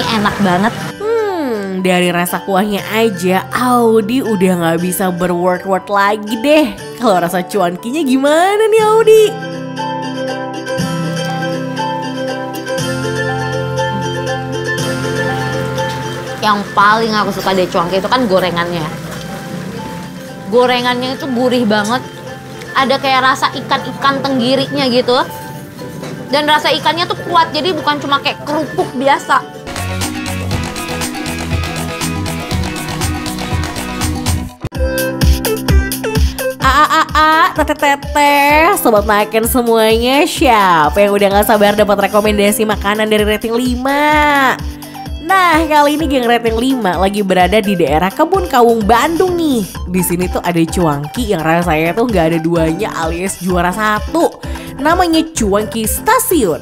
ini enak banget. Dari rasa kuahnya aja, Audi udah gak bisa berword-word lagi deh. Kalau rasa cuankinya gimana nih Audi? Yang paling aku suka dari cuanki itu kan gorengannya. Gorengannya itu gurih banget. Ada kayak rasa ikan-ikan tenggirinya gitu. Dan rasa ikannya tuh kuat, jadi bukan cuma kayak kerupuk biasa. Teteh, sobat makan semuanya, siapa yang udah gak sabar dapat rekomendasi makanan dari rating 5? Nah, kali ini geng rating 5 lagi berada di daerah Kebun Kawung, Bandung nih. Di sini tuh ada cuanki yang rasanya tuh gak ada duanya alias juara satu. Namanya Cuanki Stasiun.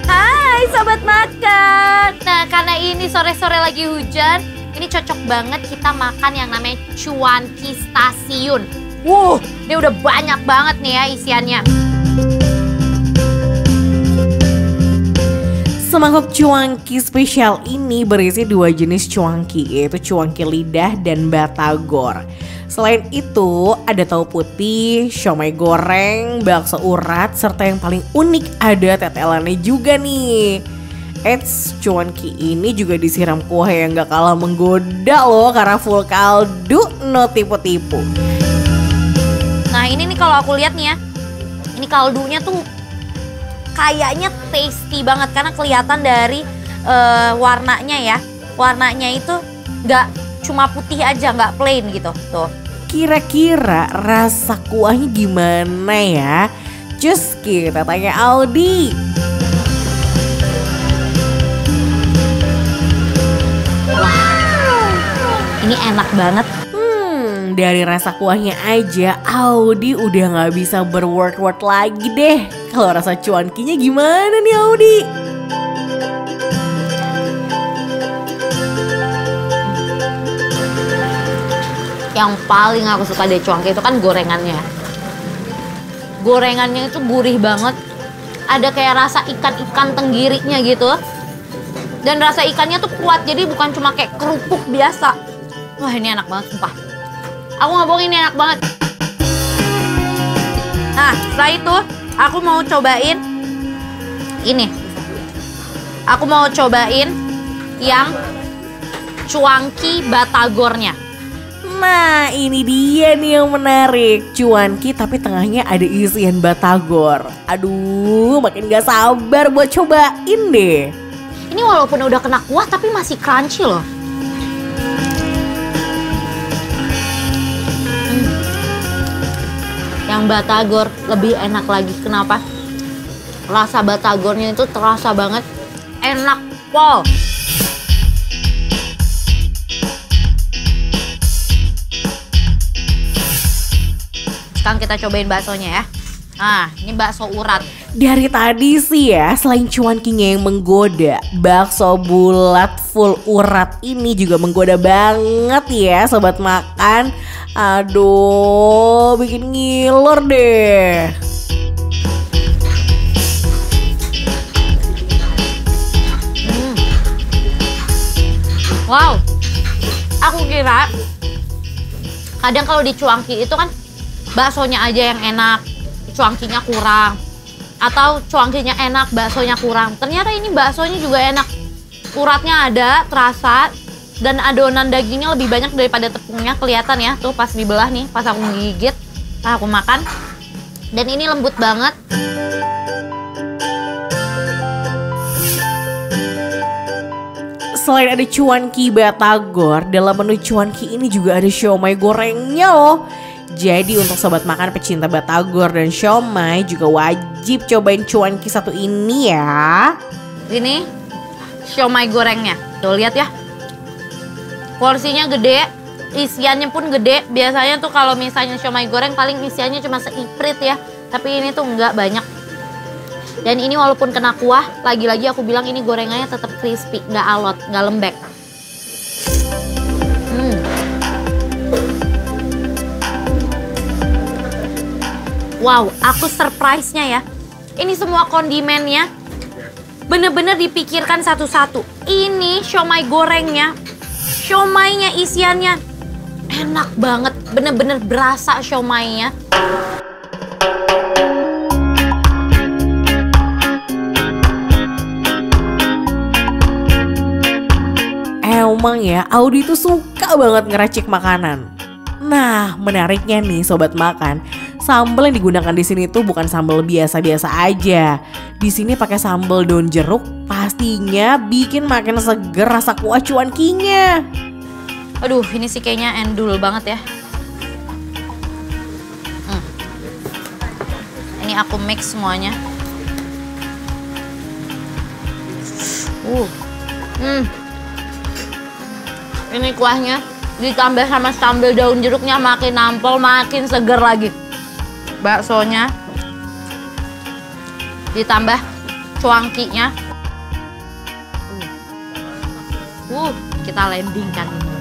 Hai Sobat Makan. Nah, karena ini sore-sore lagi hujan, ini cocok banget kita makan yang namanya Cuanki Stasiun. Ini udah banyak banget nih ya isiannya. Semangkok cuanki spesial ini berisi 2 jenis cuanki, yaitu cuanki lidah dan batagor. Selain itu ada tahu putih, siomay goreng, bakso urat, serta yang paling unik ada tetelannya juga nih. Cuanki ini juga disiram kuah yang gak kalah menggoda loh karena full kaldu, no tipu-tipu. Nah ini nih kalau aku lihat nih ya, ini kaldunya tuh kayaknya tasty banget karena kelihatan dari warnanya ya. Warnanya itu nggak cuma putih aja, nggak plain gitu tuh. Kira-kira rasa kuahnya gimana ya? Cus, kita tanya Audi. Ini enak banget. Dari rasa kuahnya aja, Audi udah gak bisa berword-word lagi deh. Kalau rasa cuankinya gimana nih Audi? Yang paling aku suka dari cuanki itu kan gorengannya. Gorengannya itu gurih banget. Ada kayak rasa ikan-ikan tenggirinya gitu. Dan rasa ikannya tuh kuat, jadi bukan cuma kayak kerupuk biasa. Wah ini enak banget sumpah. Aku nggak bohong, ini enak banget. Nah setelah itu aku mau cobain ini. Aku mau cobain yang cuanki batagornya. Nah ini dia nih yang menarik. Cuanki tapi tengahnya ada isian batagor. Aduh makin gak sabar buat cobain deh. Ini walaupun udah kena kuah tapi masih crunchy loh. Yang batagor lebih enak lagi. Kenapa? Rasa batagornya itu terasa banget. Enak pol. Sekarang kita cobain baksonya ya. Nah ini bakso urat. Dari tadi sih ya, selain cuankinya yang menggoda, bakso bulat full urat ini juga menggoda banget ya sobat makan. Aduh, bikin ngiler deh. Wow, aku kira kadang kalau di cuanki itu kan baksonya aja yang enak, cuankinya kurang. Atau cuankinya enak, baksonya kurang. Ternyata ini baksonya juga enak. Uratnya ada, terasa. Dan adonan dagingnya lebih banyak daripada tepungnya. Kelihatan ya, tuh pas dibelah nih, pas aku menggigit, pas aku makan. Dan ini lembut banget. Selain ada cuanki batagor, dalam menu cuanki ini juga ada siomay gorengnya loh. Jadi untuk sobat makan pecinta batagor dan siomay juga wajib cobain cuanki satu ini ya. Ini siomay gorengnya. Tuh lihat ya. Porsinya gede, isiannya pun gede. Biasanya tuh kalau misalnya siomay goreng paling isiannya cuma seiprit ya. Tapi ini tuh enggak banyak. Dan ini walaupun kena kuah, lagi-lagi aku bilang ini gorengannya tetap crispy, nggak alot, nggak lembek. Wow, aku surprise-nya ya. Ini semua kondimennya bener-bener dipikirkan satu-satu. Ini siomay gorengnya, siomaynya isiannya enak banget. Bener-bener berasa siomaynya. Emang ya, Audi tuh suka banget ngeracik makanan. Nah, menariknya nih sobat makan, sambal yang digunakan di sini tuh bukan sambal biasa-biasa aja. Di sini pakai sambal daun jeruk, pastinya bikin makin seger rasa kuah cuankinya. Aduh, ini sih kayaknya endul banget ya. Ini aku mix semuanya. Ini kuahnya ditambah sama sambal daun jeruknya makin nampol, makin seger lagi. Baksonya ditambah cuangkinya. Kita landingkan ini.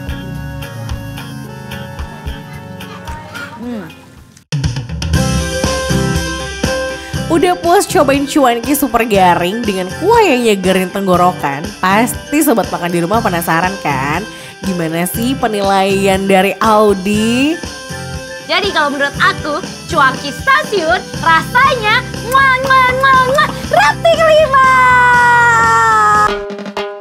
Udah puas cobain cuanki super garing dengan kuah yang nyegerin tenggorokan? Pasti sobat makan di rumah penasaran kan? Gimana sih penilaian dari Audi? Jadi kalau menurut aku, cuanki stasiun rasanya rating 5.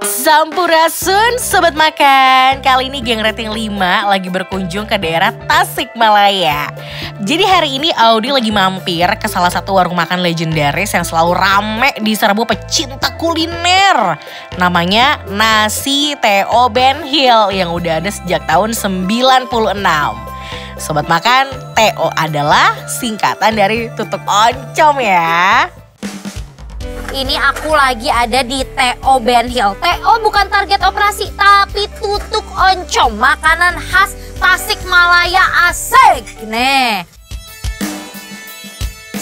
Sampurasun sobat makan. Kali ini geng rating 5 lagi berkunjung ke daerah Tasikmalaya. Jadi hari ini Audi lagi mampir ke salah satu warung makan legendaris yang selalu rame diserbu pecinta kuliner. Namanya Nasi T.O. Ben Hill yang udah ada sejak tahun 96. Sobat makan, T.O. adalah singkatan dari tutuk oncom ya. Ini aku lagi ada di T.O. Ben Hill. T.O. bukan target operasi, tapi tutuk oncom. Makanan khas Tasikmalaya asik. Nih.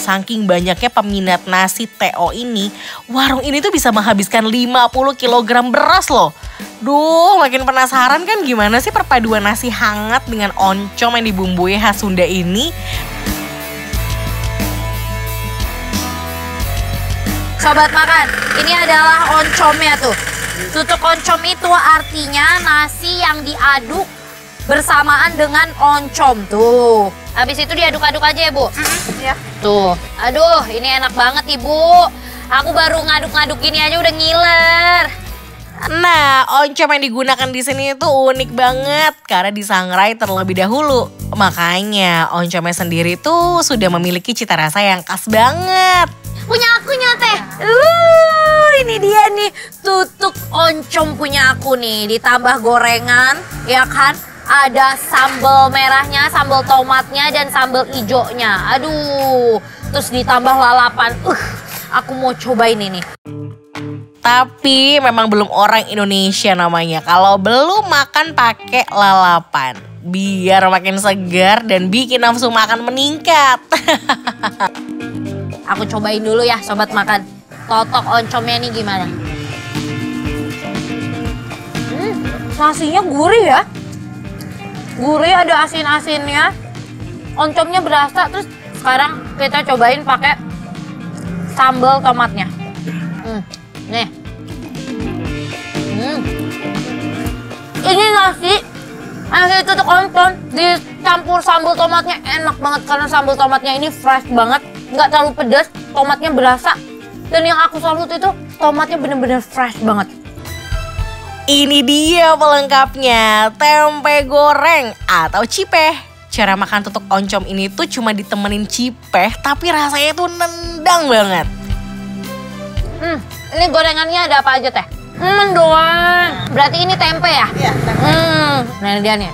Saking banyaknya peminat nasi T.O. ini, warung ini tuh bisa menghabiskan 50 kg beras loh. Duh, makin penasaran kan gimana sih perpaduan nasi hangat dengan oncom yang dibumbui khas Sunda ini. Sobat makan, ini adalah oncomnya tuh. Tutuk oncom itu artinya nasi yang diaduk bersamaan dengan oncom tuh. Habis itu diaduk-aduk aja ya, Bu? Iya. Tuh, aduh ini enak banget Ibu. Aku baru ngaduk-ngaduk ini aja udah ngiler. Nah, oncom yang digunakan di sini itu unik banget karena disangrai terlebih dahulu. Makanya oncomnya sendiri tuh sudah memiliki cita rasa yang khas banget. Punya aku Teh. Ini dia nih tutuk oncom punya aku nih. Ditambah gorengan, ya kan? Ada sambal merahnya, sambal tomatnya, dan sambal hijaunya. Aduh, terus ditambah lalapan. Aku mau cobain ini. Tapi memang belum orang Indonesia namanya kalau belum makan pakai lalapan. Biar makin segar dan bikin nafsu makan meningkat. Aku cobain dulu ya sobat makan. Totok oncomnya nih gimana? Nasinya gurih ya. Gurih, ada asin-asinnya. Oncomnya berasa. Terus sekarang kita cobain pakai sambal tomatnya. Nih. Ini nasi tutuk oncom dicampur sambal tomatnya enak banget karena sambal tomatnya ini fresh banget, nggak terlalu pedas, tomatnya berasa. Dan yang aku salut itu tomatnya bener-bener fresh banget. Ini dia pelengkapnya, tempe goreng atau cipeh. Cara makan tutuk oncom ini tuh cuma ditemenin cipeh tapi rasanya tuh nendang banget. Ini gorengannya ada apa aja Teh? Doang. Berarti ini tempe ya? Iya, tempe. Nah ini dia nih.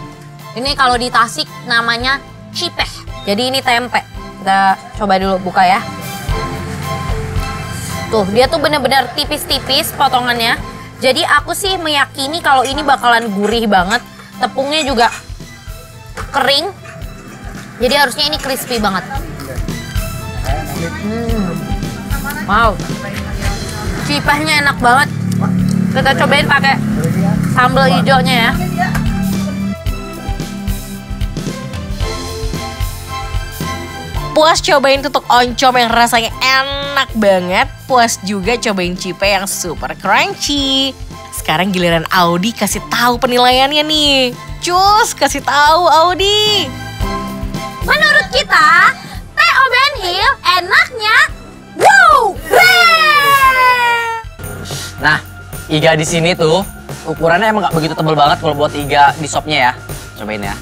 Ini kalau di Tasik namanya cipeh. Jadi ini tempe. Kita coba dulu buka ya. Tuh, dia tuh bener-bener tipis-tipis potongannya. Jadi aku sih meyakini kalau ini bakalan gurih banget. Tepungnya juga kering. Jadi harusnya ini crispy banget. Wow. Cipehnya enak banget. Kita cobain pakai sambal hijaunya ya. Puas cobain tutuk oncom yang rasanya enak banget. Puas juga cobain cipe yang super crunchy. Sekarang giliran Audi kasih tahu penilaiannya nih. Cus, kasih tahu Audi. Menurut kita, T.O. Ben Hill enaknya wow! Nah, iga di sini tuh ukurannya emang nggak begitu tebal banget kalau buat iga di shopnya ya. Cobain ya.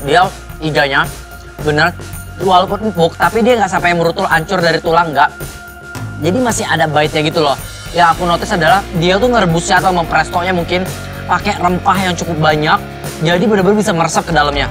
Dia iganya bener walaupun empuk tapi dia nggak sampai merutul hancur dari tulang, nggak. Jadi masih ada bite-nya gitu loh. Yang aku notice adalah dia tuh ngerebusnya atau memprestonya mungkin pakai rempah yang cukup banyak. Jadi bener-bener bisa meresap ke dalamnya.